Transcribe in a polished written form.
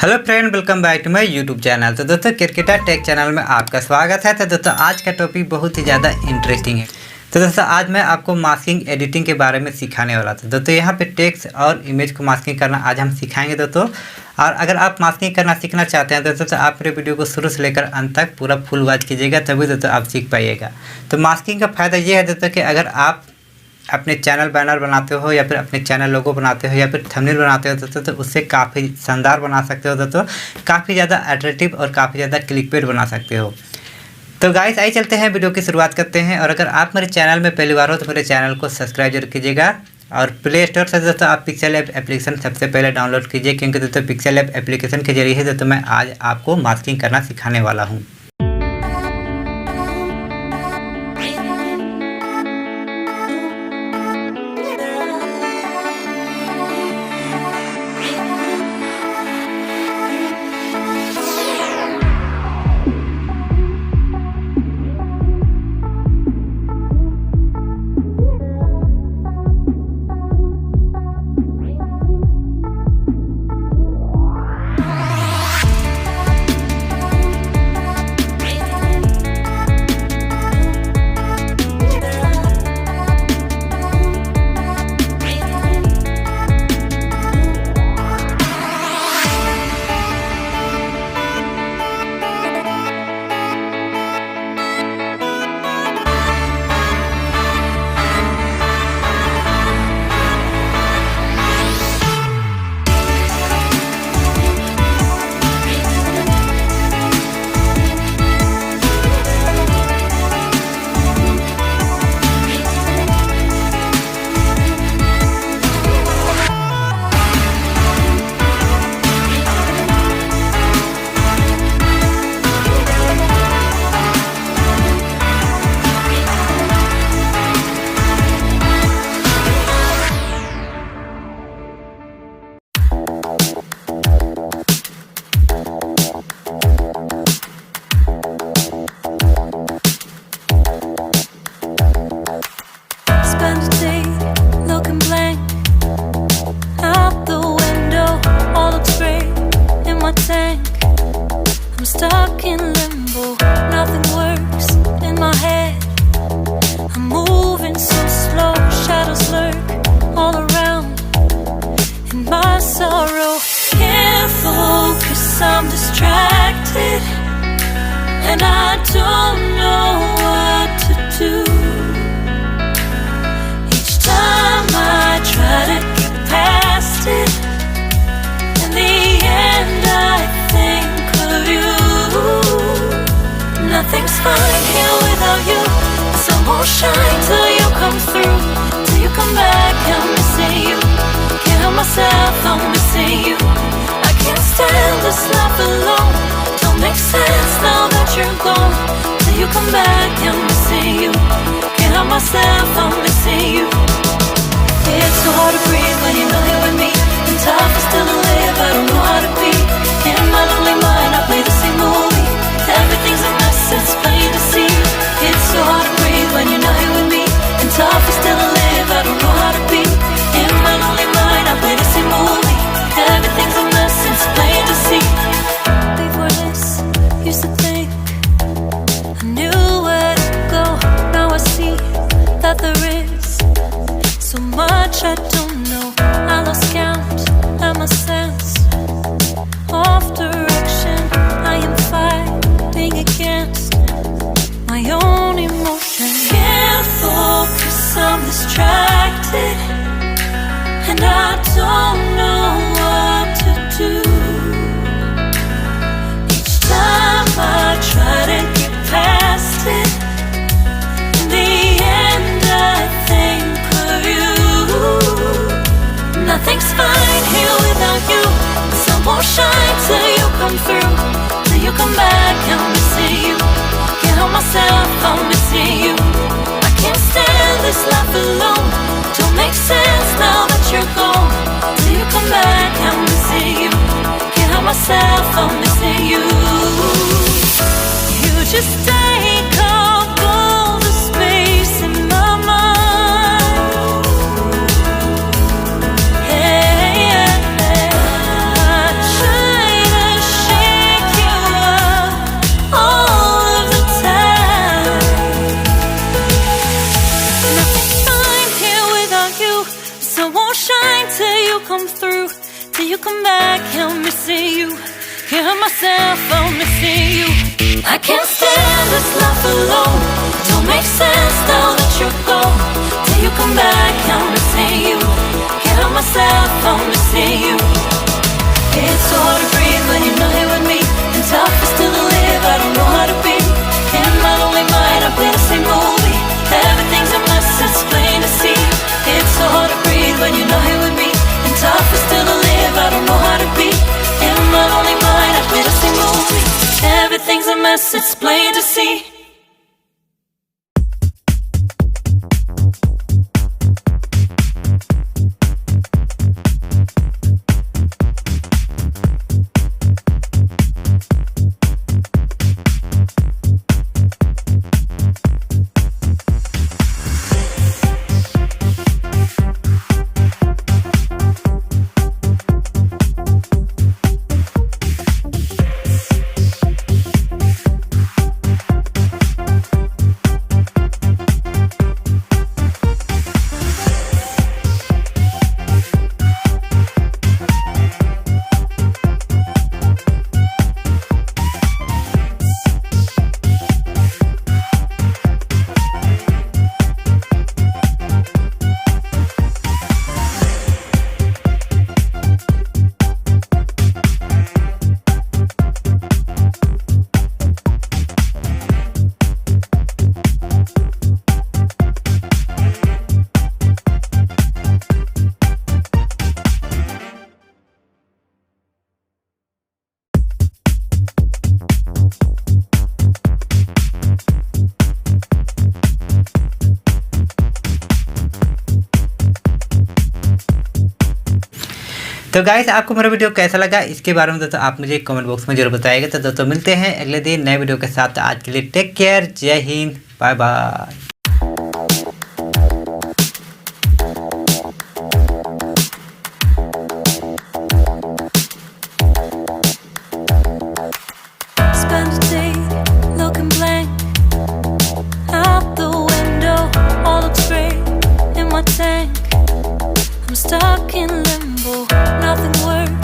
Hello friend, welcome back to my YouTube channel. तो दोस्तों क्रिकेटा take channel में आपका स्वागत है। तो दोस्तों आज का टॉपिक बहुत ही ज़्यादा इंटरेस्टिंग है। तो दोस्तों आज मैं आपको मास्किंग एडिटिंग के बारे में सिखाने वाला था। दोस्तों यहाँ पे टेक्स्ट और इमेज को मास्किंग करना आज हम सिखाएंगे दोस्तों। और अगर आप मास्किंग करना सीखना चाहते हैं तो दोस्तों आप मेरे वीडियो को शुरू से लेकर अंत तक पूरा फुल वॉच कीजिएगा, तभी दोस्तों आप सीख पाइएगा। तो मास्किंग का फ़ायदा ये है दोस्तों कि अगर आप अपने चैनल बैनर बनाते हो या फिर अपने चैनल लोगो बनाते हो या फिर थंबनेल बनाते हो दोस्तों, तो उससे काफ़ी शानदार बना सकते हो दोस्तों, काफ़ी ज़्यादा अट्रैक्टिव और काफ़ी ज़्यादा क्लिकबेट बना सकते हो। तो गाइस आइए चलते हैं, वीडियो की शुरुआत करते हैं। और अगर आप मेरे चैनल में पहली बार हो तो मेरे चैनल को सब्सक्राइब जरूर कीजिएगा। और प्ले स्टोर से दोस्तों आप पिक्सेलैब एप्लीकेशन सबसे पहले डाउनलोड कीजिए, क्योंकि दोस्तों पिक्सेलैब एप्लीकेशन के जरिए दोस्तों मैं आज आपको मास्किंग करना सिखाने वाला हूँ। I'm stuck in limbo, nothing works in my head. I'm moving so slow, shadows lurk all around. In my sorrow, can't focus, I'm distracted. And I don't know what to do. Each time I try to get past it, in the end I think of you. Nothing's fine here without you. The sun won't shine till you come through. Till you come back, I'm missing you. Can't help myself, I'm missing you. I can't stand this life alone. Don't make sense now that you're gone. Till you come back, I'm missing you. Can't help myself, I'm missing you. It's so hard to breathe when you're not here with me. And tough is still to live, I don't know how to be. In my lonely mind, I play the same movie. Everything's a mess, it's plain to see. It's so hard to breathe when you're not here with me. And tough is still to live, I don't know how to be. In my lonely mind, I play the same movie. Everything's a mess, it's plain to see. Before this, used to think I knew where to go. Now I see that there is so much I don't know. I lost count at my sense of direction. I am fighting against my own emotion. Can't focus, I'm distracted. And I don't know what to do. Each time I try to get past it, in the end I think of you. Nothing's fine here without you. The sun won't shine till you come through. Till you come back, I'm missing you. Can't help myself, I'm missing you. I can't stand this life alone. Don't make sense now that you're gone. Till you come back, I'm missing you. Can't help myself, I'm missing you. You just take up all the space in my mind. Hey, I try you come back, I'm missing you. Can't help myself, I'm missing you. I can't stand this life alone. Don't make sense now that you're gone. Till you come back, I'm missing you. Can't help myself, I'm missing you. It's so hard to breathe when you're not here with me, and tough is still to live, I don't know how to be. In my lonely mind, I play the same movie. Everything's a mess, it's plain to see. It's so hard to breathe when you're not here with me, and tough is still to live, I don't know how to be. In my lonely mind, I play the same movie. Everything's a mess, it's plain to see. तो guys आपको मेरा video कैसा लगा इसके बारे में दोस्तों आप मुझे कमेंट बॉक्स में जरूर बताइएगा। तो दोस्तों मिलते हैं अगले दिन नए वीडियो के साथ। तो आज के लिए टेक केयर, जय हिंद, bye bye. Spend a day looking blank out the window, all looks great in my tank. I'm stuck in limbo, nothing works.